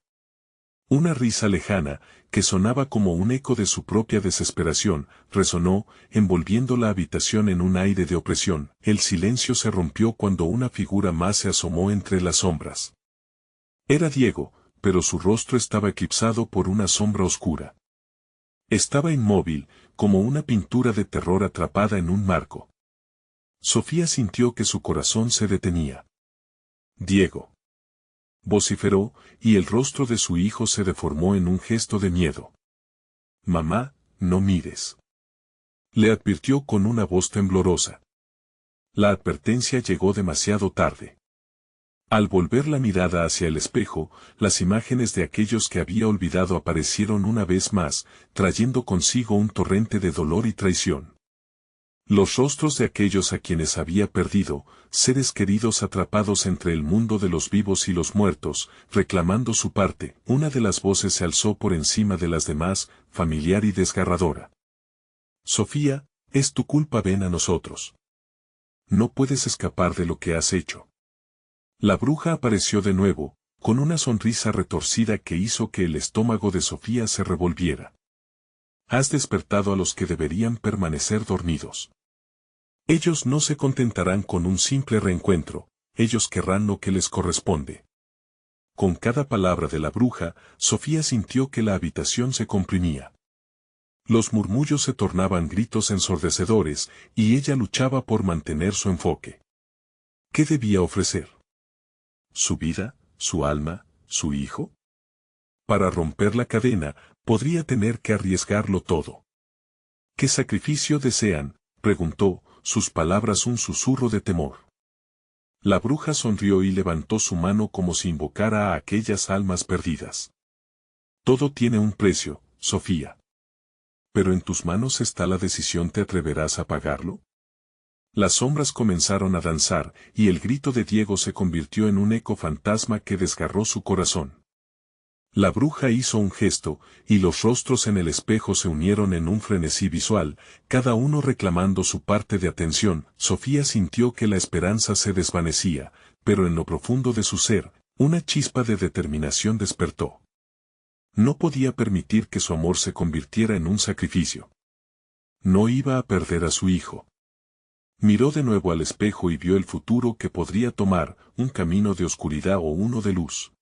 Una risa lejana, que sonaba como un eco de su propia desesperación, resonó, envolviendo la habitación en un aire de opresión. El silencio se rompió cuando una figura más se asomó entre las sombras. Era Diego, pero su rostro estaba eclipsado por una sombra oscura. Estaba inmóvil, como una pintura de terror atrapada en un marco. Sofía sintió que su corazón se detenía. Diego. Vociferó, y el rostro de su hijo se deformó en un gesto de miedo. Mamá, no mires. Le advirtió con una voz temblorosa. La advertencia llegó demasiado tarde. Al volver la mirada hacia el espejo, las imágenes de aquellos que había olvidado aparecieron una vez más, trayendo consigo un torrente de dolor y traición. Los rostros de aquellos a quienes había perdido, seres queridos atrapados entre el mundo de los vivos y los muertos, reclamando su parte. Una de las voces se alzó por encima de las demás, familiar y desgarradora. Sofía, es tu culpa, ven a nosotros. No puedes escapar de lo que has hecho. La bruja apareció de nuevo, con una sonrisa retorcida que hizo que el estómago de Sofía se revolviera. Has despertado a los que deberían permanecer dormidos. Ellos no se contentarán con un simple reencuentro, ellos querrán lo que les corresponde. Con cada palabra de la bruja, Sofía sintió que la habitación se comprimía. Los murmullos se tornaban gritos ensordecedores, y ella luchaba por mantener su enfoque. ¿Qué debía ofrecer? ¿Su vida, su alma, su hijo? Para romper la cadena, podría tener que arriesgarlo todo. ¿Qué sacrificio desean?, preguntó, sus palabras un susurro de temor. La bruja sonrió y levantó su mano como si invocara a aquellas almas perdidas. Todo tiene un precio, Sofía. Pero en tus manos está la decisión, ¿te atreverás a pagarlo? Las sombras comenzaron a danzar, y el grito de Diego se convirtió en un eco fantasma que desgarró su corazón. La bruja hizo un gesto, y los rostros en el espejo se unieron en un frenesí visual, cada uno reclamando su parte de atención. Sofía sintió que la esperanza se desvanecía, pero en lo profundo de su ser, una chispa de determinación despertó. No podía permitir que su amor se convirtiera en un sacrificio. No iba a perder a su hijo. Miró de nuevo al espejo y vio el futuro que podría tomar, un camino de oscuridad o uno de luz.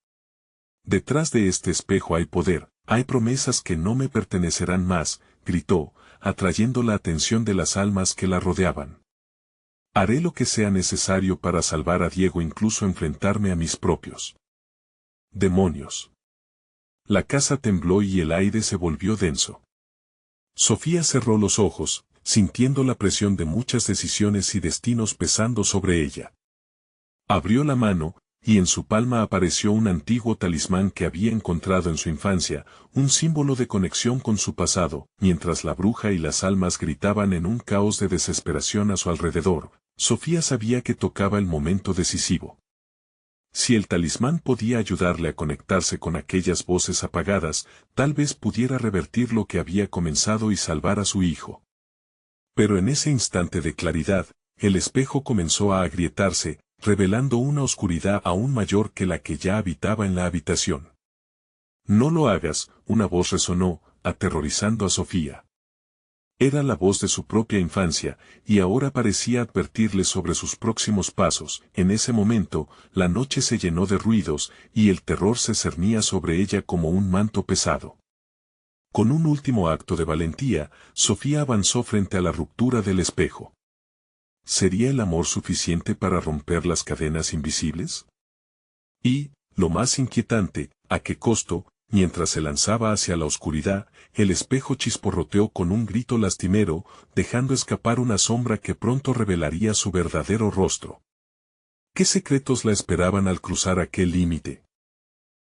Detrás de este espejo hay poder, hay promesas que no me pertenecerán más, gritó, atrayendo la atención de las almas que la rodeaban. Haré lo que sea necesario para salvar a Diego, incluso enfrentarme a mis propios demonios. La casa tembló y el aire se volvió denso. Sofía cerró los ojos, sintiendo la presión de muchas decisiones y destinos pesando sobre ella. Abrió la mano, y en su palma apareció un antiguo talismán que había encontrado en su infancia, un símbolo de conexión con su pasado. Mientras la bruja y las almas gritaban en un caos de desesperación a su alrededor, Sofía sabía que tocaba el momento decisivo. Si el talismán podía ayudarle a conectarse con aquellas voces apagadas, tal vez pudiera revertir lo que había comenzado y salvar a su hijo. Pero en ese instante de claridad, el espejo comenzó a agrietarse, revelando una oscuridad aún mayor que la que ya habitaba en la habitación. No lo hagas, una voz resonó, aterrorizando a Sofía. Era la voz de su propia infancia, y ahora parecía advertirle sobre sus próximos pasos. En ese momento, la noche se llenó de ruidos, y el terror se cernía sobre ella como un manto pesado. Con un último acto de valentía, Sofía avanzó frente a la ruptura del espejo. ¿Sería el amor suficiente para romper las cadenas invisibles? Y, lo más inquietante, ¿a qué costo? Mientras se lanzaba hacia la oscuridad, el espejo chisporroteó con un grito lastimero, dejando escapar una sombra que pronto revelaría su verdadero rostro. ¿Qué secretos la esperaban al cruzar aquel límite?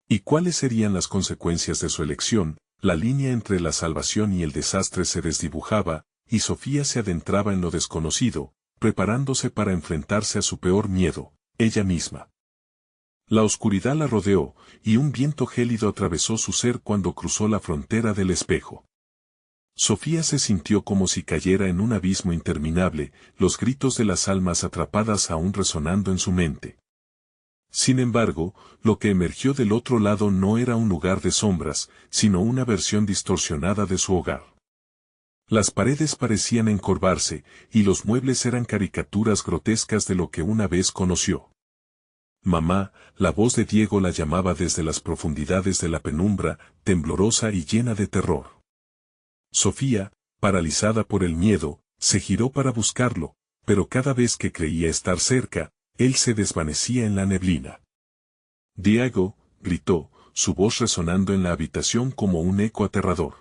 ¿Y cuáles serían las consecuencias de su elección? La línea entre la salvación y el desastre se desdibujaba, y Sofía se adentraba en lo desconocido, preparándose para enfrentarse a su peor miedo, ella misma. La oscuridad la rodeó, y un viento gélido atravesó su ser cuando cruzó la frontera del espejo. Sofía se sintió como si cayera en un abismo interminable, los gritos de las almas atrapadas aún resonando en su mente. Sin embargo, lo que emergió del otro lado no era un lugar de sombras, sino una versión distorsionada de su hogar. Las paredes parecían encorvarse, y los muebles eran caricaturas grotescas de lo que una vez conoció. Mamá, la voz de Diego la llamaba desde las profundidades de la penumbra, temblorosa y llena de terror. Sofía, paralizada por el miedo, se giró para buscarlo, pero cada vez que creía estar cerca, él se desvanecía en la neblina. Diego, gritó, su voz resonando en la habitación como un eco aterrador.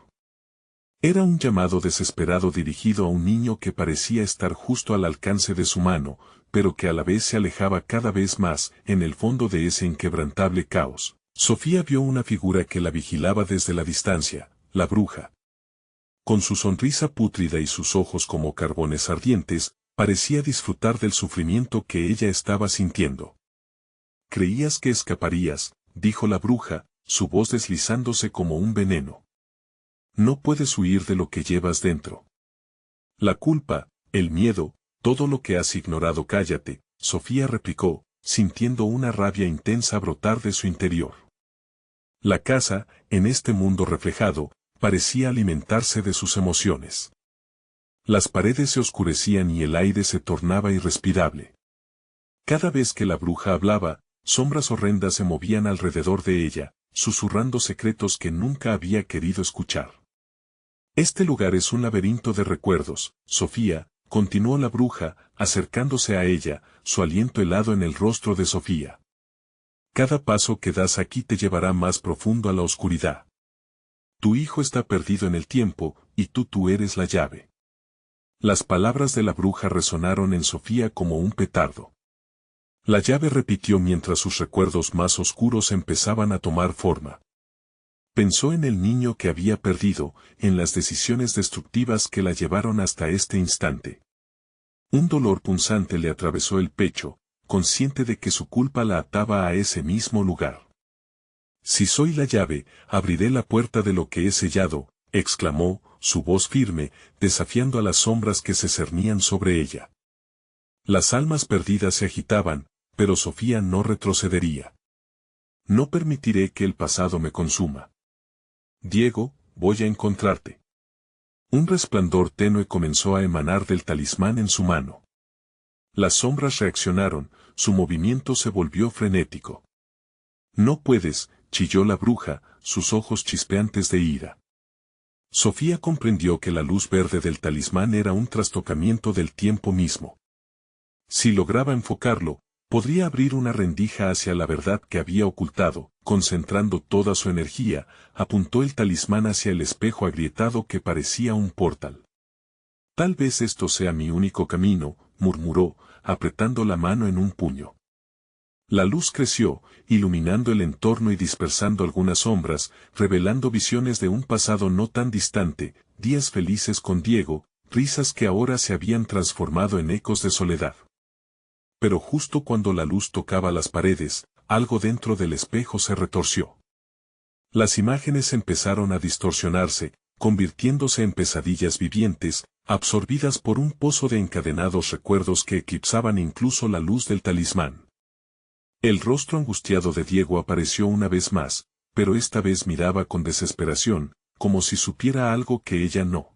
Era un llamado desesperado dirigido a un niño que parecía estar justo al alcance de su mano, pero que a la vez se alejaba cada vez más, en el fondo de ese inquebrantable caos. Sofía vio una figura que la vigilaba desde la distancia, la bruja. Con su sonrisa pútrida y sus ojos como carbones ardientes, parecía disfrutar del sufrimiento que ella estaba sintiendo. «Creías que escaparías», dijo la bruja, su voz deslizándose como un veneno. «No puedes huir de lo que llevas dentro. La culpa, el miedo, todo lo que has ignorado». «Cállate», Sofía replicó, sintiendo una rabia intensa brotar de su interior. La casa, en este mundo reflejado, parecía alimentarse de sus emociones. Las paredes se oscurecían y el aire se tornaba irrespirable. Cada vez que la bruja hablaba, sombras horrendas se movían alrededor de ella, susurrando secretos que nunca había querido escuchar. «Este lugar es un laberinto de recuerdos, Sofía», continuó la bruja, acercándose a ella, su aliento helado en el rostro de Sofía. «Cada paso que das aquí te llevará más profundo a la oscuridad. Tu hijo está perdido en el tiempo, y tú eres la llave». Las palabras de la bruja resonaron en Sofía como un petardo. La llave repitió mientras sus recuerdos más oscuros empezaban a tomar forma. Pensó en el niño que había perdido, en las decisiones destructivas que la llevaron hasta este instante. Un dolor punzante le atravesó el pecho, consciente de que su culpa la ataba a ese mismo lugar. «Si soy la llave, abriré la puerta de lo que he sellado», exclamó, su voz firme, desafiando a las sombras que se cernían sobre ella. Las almas perdidas se agitaban, pero Sofía no retrocedería. «No permitiré que el pasado me consuma. Diego, voy a encontrarte». Un resplandor tenue comenzó a emanar del talismán en su mano. Las sombras reaccionaron, su movimiento se volvió frenético. «No puedes», chilló la bruja, sus ojos chispeantes de ira. Sofía comprendió que la luz verde del talismán era un trastocamiento del tiempo mismo. Si lograba enfocarlo, podría abrir una rendija hacia la verdad que había ocultado. Concentrando toda su energía, apuntó el talismán hacia el espejo agrietado que parecía un portal. «Tal vez esto sea mi único camino», murmuró, apretando la mano en un puño. La luz creció, iluminando el entorno y dispersando algunas sombras, revelando visiones de un pasado no tan distante, días felices con Diego, risas que ahora se habían transformado en ecos de soledad. Pero justo cuando la luz tocaba las paredes, algo dentro del espejo se retorció. Las imágenes empezaron a distorsionarse, convirtiéndose en pesadillas vivientes, absorbidas por un pozo de encadenados recuerdos que eclipsaban incluso la luz del talismán. El rostro angustiado de Diego apareció una vez más, pero esta vez miraba con desesperación, como si supiera algo que ella no.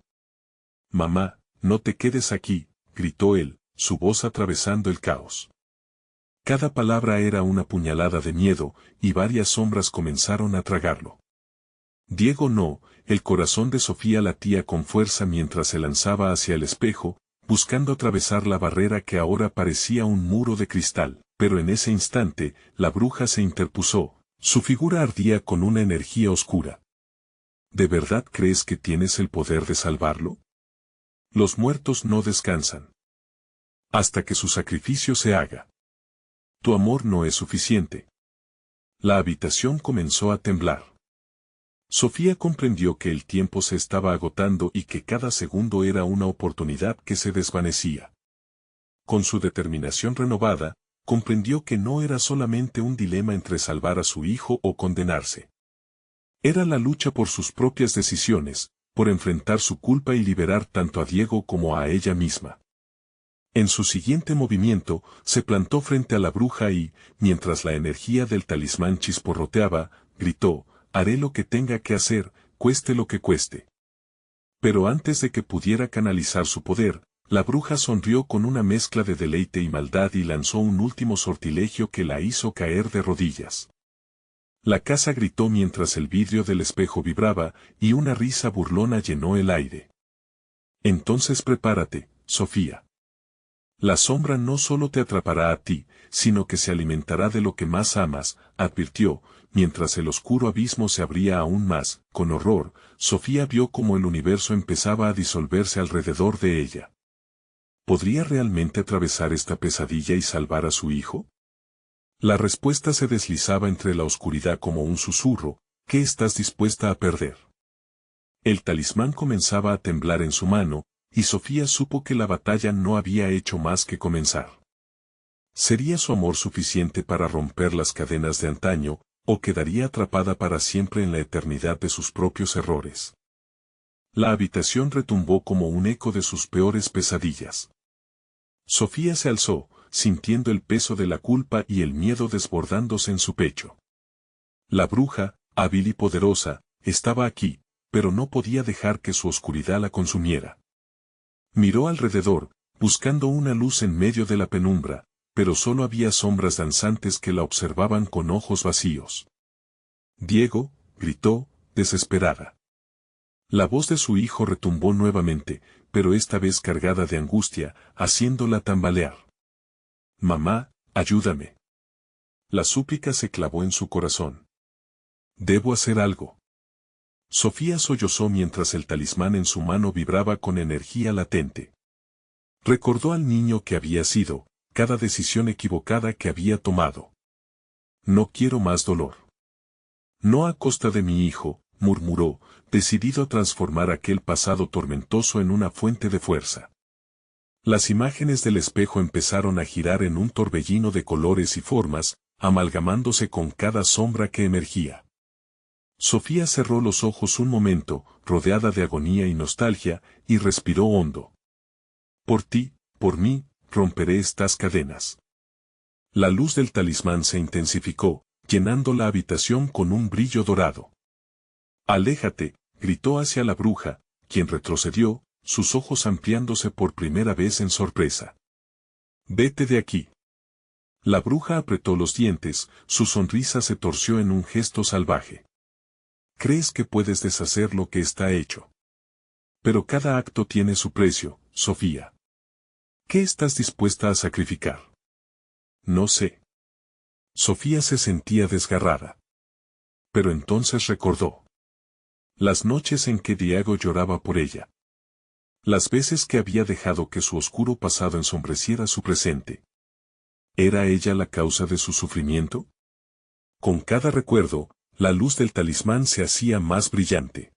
«Mamá, no te quedes aquí», gritó él, su voz atravesando el caos. Cada palabra era una puñalada de miedo, y varias sombras comenzaron a tragarlo. «Diego no», el corazón de Sofía latía con fuerza mientras se lanzaba hacia el espejo, buscando atravesar la barrera que ahora parecía un muro de cristal. Pero en ese instante, la bruja se interpuso, su figura ardía con una energía oscura. «¿De verdad crees que tienes el poder de salvarlo? Los muertos no descansan. Hasta que su sacrificio se haga. Tu amor no es suficiente». La habitación comenzó a temblar. Sofía comprendió que el tiempo se estaba agotando y que cada segundo era una oportunidad que se desvanecía. Con su determinación renovada, comprendió que no era solamente un dilema entre salvar a su hijo o condenarse. Era la lucha por sus propias decisiones, por enfrentar su culpa y liberar tanto a Diego como a ella misma. En su siguiente movimiento, se plantó frente a la bruja y, mientras la energía del talismán chisporroteaba, gritó: «Haré lo que tenga que hacer, cueste lo que cueste». Pero antes de que pudiera canalizar su poder, La bruja sonrió con una mezcla de deleite y maldad y lanzó un último sortilegio que la hizo caer de rodillas. La casa gritó mientras el vidrio del espejo vibraba, y una risa burlona llenó el aire. Entonces prepárate, Sofía. La sombra no solo te atrapará a ti, sino que se alimentará de lo que más amas, advirtió, mientras el oscuro abismo se abría aún más. Con horror, Sofía vio cómo el universo empezaba a disolverse alrededor de ella. ¿Podría realmente atravesar esta pesadilla y salvar a su hijo? La respuesta se deslizaba entre la oscuridad como un susurro. ¿Qué estás dispuesta a perder? El talismán comenzaba a temblar en su mano, y Sofía supo que la batalla no había hecho más que comenzar. ¿Sería su amor suficiente para romper las cadenas de antaño, o quedaría atrapada para siempre en la eternidad de sus propios errores? La habitación retumbó como un eco de sus peores pesadillas. Sofía se alzó, sintiendo el peso de la culpa y el miedo desbordándose en su pecho. La bruja, hábil y poderosa, estaba aquí, pero no podía dejar que su oscuridad la consumiera. Miró alrededor, buscando una luz en medio de la penumbra, pero solo había sombras danzantes que la observaban con ojos vacíos. Diego, gritó, desesperada. La voz de su hijo retumbó nuevamente, pero esta vez cargada de angustia, haciéndola tambalear. Mamá, ayúdame. La súplica se clavó en su corazón. Debo hacer algo. Sofía sollozó mientras el talismán en su mano vibraba con energía latente. Recordó al niño que había sido, cada decisión equivocada que había tomado. No quiero más dolor. No a costa de mi hijo, murmuró, decidido a transformar aquel pasado tormentoso en una fuente de fuerza. Las imágenes del espejo empezaron a girar en un torbellino de colores y formas, amalgamándose con cada sombra que emergía. Sofía cerró los ojos un momento, rodeada de agonía y nostalgia, y respiró hondo. Por ti, por mí, romperé estas cadenas. La luz del talismán se intensificó, llenando la habitación con un brillo dorado. Aléjate, gritó hacia la bruja, quien retrocedió, sus ojos ampliándose por primera vez en sorpresa. Vete de aquí. La bruja apretó los dientes, su sonrisa se torció en un gesto salvaje. ¿Crees que puedes deshacer lo que está hecho? Pero cada acto tiene su precio, Sofía. ¿Qué estás dispuesta a sacrificar? No sé. Sofía se sentía desgarrada. Pero entonces recordó. Las noches en que Diego lloraba por ella. Las veces que había dejado que su oscuro pasado ensombreciera su presente. ¿Era ella la causa de su sufrimiento? Con cada recuerdo, la luz del talismán se hacía más brillante.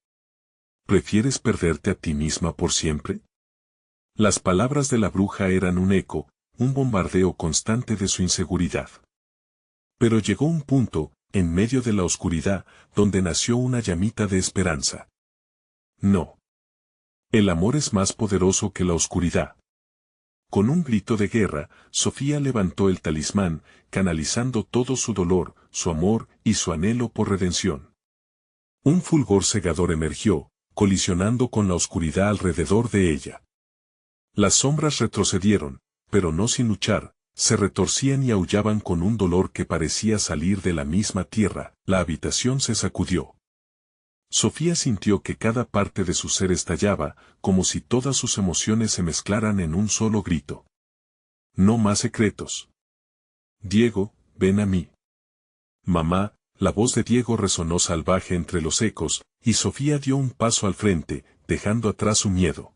¿Prefieres perderte a ti misma por siempre? Las palabras de la bruja eran un eco, un bombardeo constante de su inseguridad. Pero llegó un punto, en medio de la oscuridad, donde nació una llamita de esperanza. No. El amor es más poderoso que la oscuridad. Con un grito de guerra, Sofía levantó el talismán, canalizando todo su dolor, su amor y su anhelo por redención. Un fulgor cegador emergió, colisionando con la oscuridad alrededor de ella. Las sombras retrocedieron, pero no sin luchar, se retorcían y aullaban con un dolor que parecía salir de la misma tierra. La habitación se sacudió. Sofía sintió que cada parte de su ser estallaba, como si todas sus emociones se mezclaran en un solo grito. No más secretos. Diego, ven a mí. Mamá, la voz de Diego resonó salvaje entre los ecos, y Sofía dio un paso al frente, dejando atrás su miedo.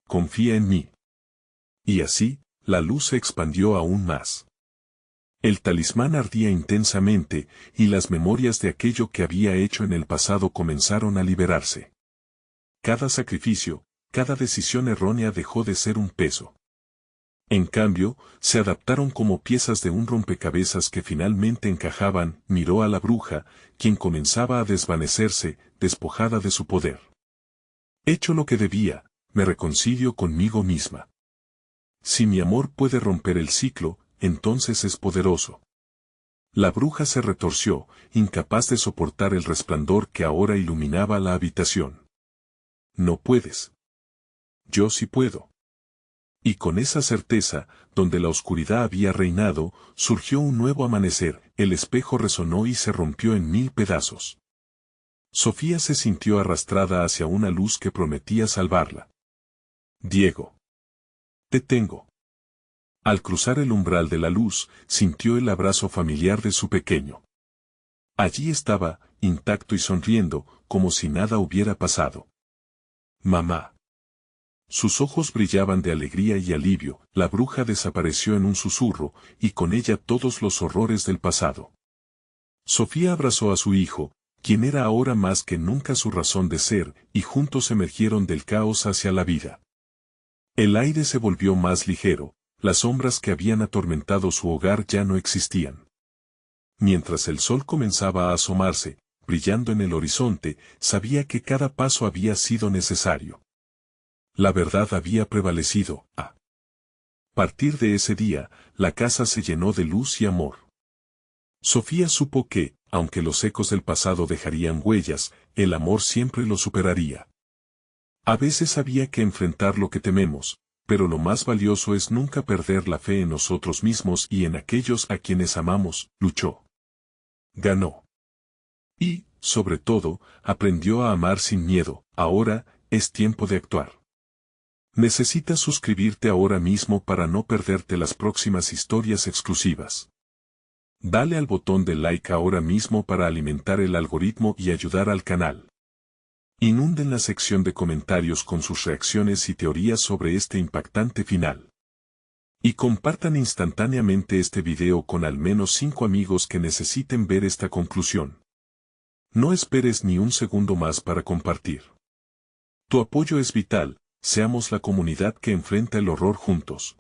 Confía en mí. Y así, la luz se expandió aún más. El talismán ardía intensamente, y las memorias de aquello que había hecho en el pasado comenzaron a liberarse. Cada sacrificio, cada decisión errónea dejó de ser un peso. En cambio, se adaptaron como piezas de un rompecabezas que finalmente encajaban. Miró a la bruja, quien comenzaba a desvanecerse, despojada de su poder. Hecho lo que debía, me reconcilio conmigo misma. Si mi amor puede romper el ciclo, entonces es poderoso. La bruja se retorció, incapaz de soportar el resplandor que ahora iluminaba la habitación. No puedes. Yo sí puedo. Y con esa certeza, donde la oscuridad había reinado, surgió un nuevo amanecer, el espejo resonó y se rompió en 1000 pedazos. Sofía se sintió arrastrada hacia una luz que prometía salvarla. Diego. Te tengo. Al cruzar el umbral de la luz, sintió el abrazo familiar de su pequeño. Allí estaba, intacto y sonriendo, como si nada hubiera pasado. Mamá. Sus ojos brillaban de alegría y alivio, la bruja desapareció en un susurro, y con ella todos los horrores del pasado. Sofía abrazó a su hijo, quien era ahora más que nunca su razón de ser, y juntos emergieron del caos hacia la vida. El aire se volvió más ligero, las sombras que habían atormentado su hogar ya no existían. Mientras el sol comenzaba a asomarse, brillando en el horizonte, sabía que cada paso había sido necesario. La verdad había prevalecido. A partir de ese día, la casa se llenó de luz y amor. Sofía supo que, aunque los ecos del pasado dejarían huellas, el amor siempre lo superaría. A veces había que enfrentar lo que tememos, pero lo más valioso es nunca perder la fe en nosotros mismos y en aquellos a quienes amamos, luchó. Ganó. Y, sobre todo, aprendió a amar sin miedo. Ahora, es tiempo de actuar. Necesitas suscribirte ahora mismo para no perderte las próximas historias exclusivas. Dale al botón de like ahora mismo para alimentar el algoritmo y ayudar al canal. Inunden la sección de comentarios con sus reacciones y teorías sobre este impactante final. Y compartan instantáneamente este video con al menos 5 amigos que necesiten ver esta conclusión. No esperes ni un segundo más para compartir. Tu apoyo es vital, seamos la comunidad que enfrenta el horror juntos.